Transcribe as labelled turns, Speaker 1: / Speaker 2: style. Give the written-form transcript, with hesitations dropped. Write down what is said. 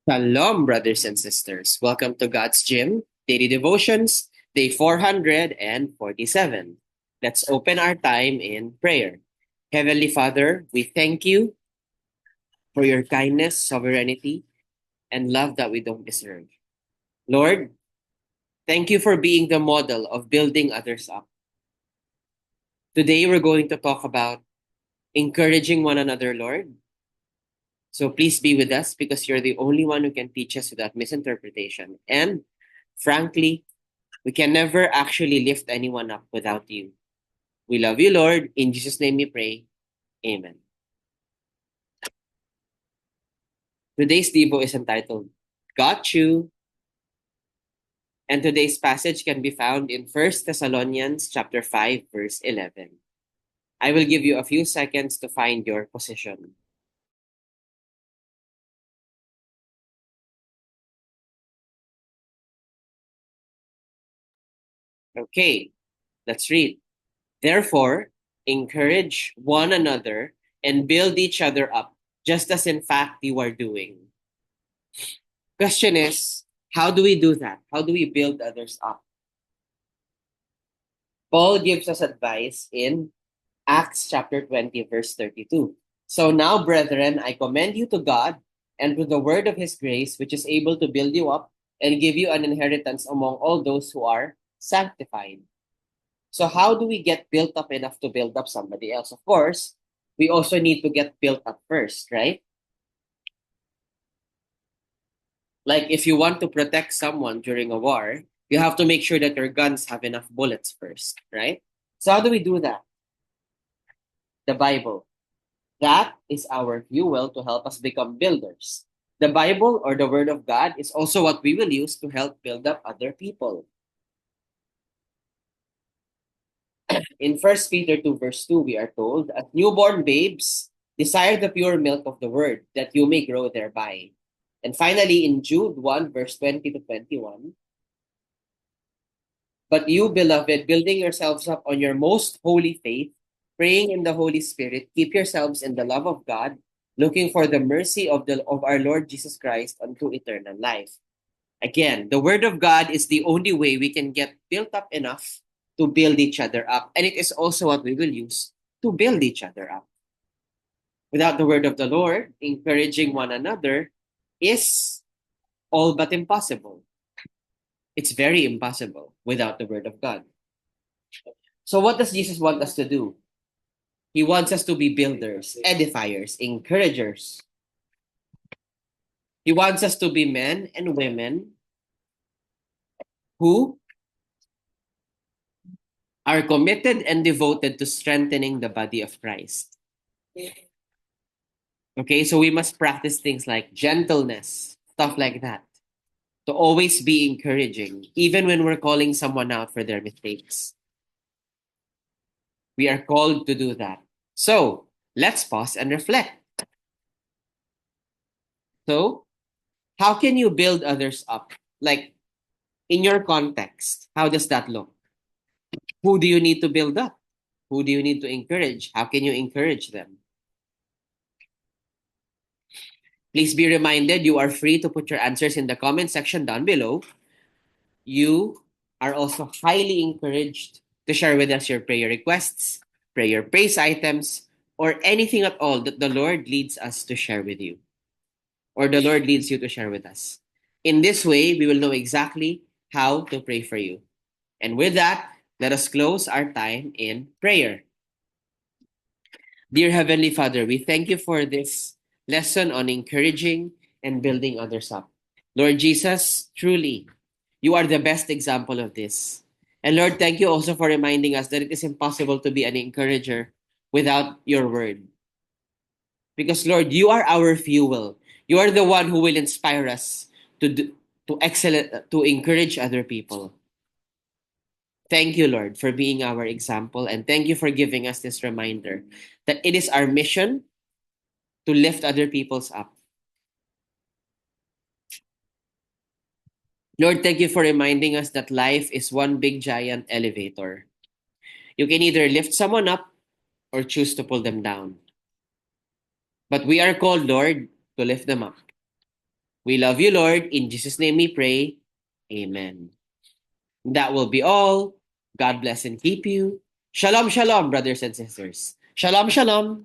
Speaker 1: Shalom, brothers and sisters. Welcome to God's Gym, Daily Devotions, day 447. Let's open our time in prayer. Heavenly Father, we thank you for your kindness, sovereignty, and love that we don't deserve. Lord, thank you for being the model of building others up. Today, we're going to talk about encouraging one another, Lord. So please be with us because you're the only one who can teach us without misinterpretation. And frankly, we can never actually lift anyone up without you. We love you, Lord. In Jesus' name we pray. Amen. Today's Devo is entitled Got You. And today's passage can be found in 1 Thessalonians chapter 5, verse 11. I will give you a few seconds to find your position. Okay, let's read. Therefore, encourage one another and build each other up, just as in fact you are doing. Question is, how do we do that? How do we build others up? Paul gives us advice in Acts chapter 20, verse 32. So now, brethren, I commend you to God and to the word of his grace, which is able to build you up and give you an inheritance among all those who are sanctified. So how do we get built up enough to build up somebody else? Of course, we also need to get built up first, right? Like if you want to protect someone during a war, you have to make sure that your guns have enough bullets first, right? So how do we do that? The Bible. That is our fuel to help us become builders. The Bible or the Word of God is also what we will use to help build up other people. In 1 Peter 2, verse 2, we are told, as newborn babes, desire the pure milk of the Word, that you may grow thereby. And finally, in Jude 1, verse 20 to 21, but you, beloved, building yourselves up on your most holy faith, praying in the Holy Spirit, keep yourselves in the love of God, looking for the mercy of our Lord Jesus Christ unto eternal life. Again, the Word of God is the only way we can get built up enough to build each other up. And it is also what we will use to build each other up. Without the Word of the Lord, encouraging one another is all but impossible. It's very impossible without the Word of God. So what does Jesus want us to do? He wants us to be builders, edifiers, encouragers. He wants us to be men and women who are committed and devoted to strengthening the body of Christ. Okay, so we must practice things like gentleness, stuff like that, to always be encouraging, even when we're calling someone out for their mistakes. We are called to do that. So let's pause and reflect. So, how can you build others up? Like in your context, how does that look? Who do you need to build up? Who do you need to encourage? How can you encourage them? Please be reminded you are free to put your answers in the comment section down below. You are also highly encouraged to share with us your prayer requests, prayer praise items, or anything at all that the Lord leads us to share with you, or the Lord leads you to share with us. In this way, we will know exactly how to pray for you. And with that, let us close our time in prayer. Dear Heavenly Father, we thank you for this lesson on encouraging and building others up. Lord Jesus, truly, you are the best example of this. And Lord, thank you also for reminding us that it is impossible to be an encourager without your word. Because Lord, you are our fuel. You are the one who will inspire us to do, to excel to encourage other people. Thank you, Lord, for being our example, and thank you for giving us this reminder that it is our mission to lift other people's up. Lord, thank you for reminding us that life is one big giant elevator. You can either lift someone up or choose to pull them down. But we are called, Lord, to lift them up. We love you, Lord. In Jesus' name we pray. Amen. That will be all. God bless and keep you. Shalom, shalom, brothers and sisters. Shalom, shalom.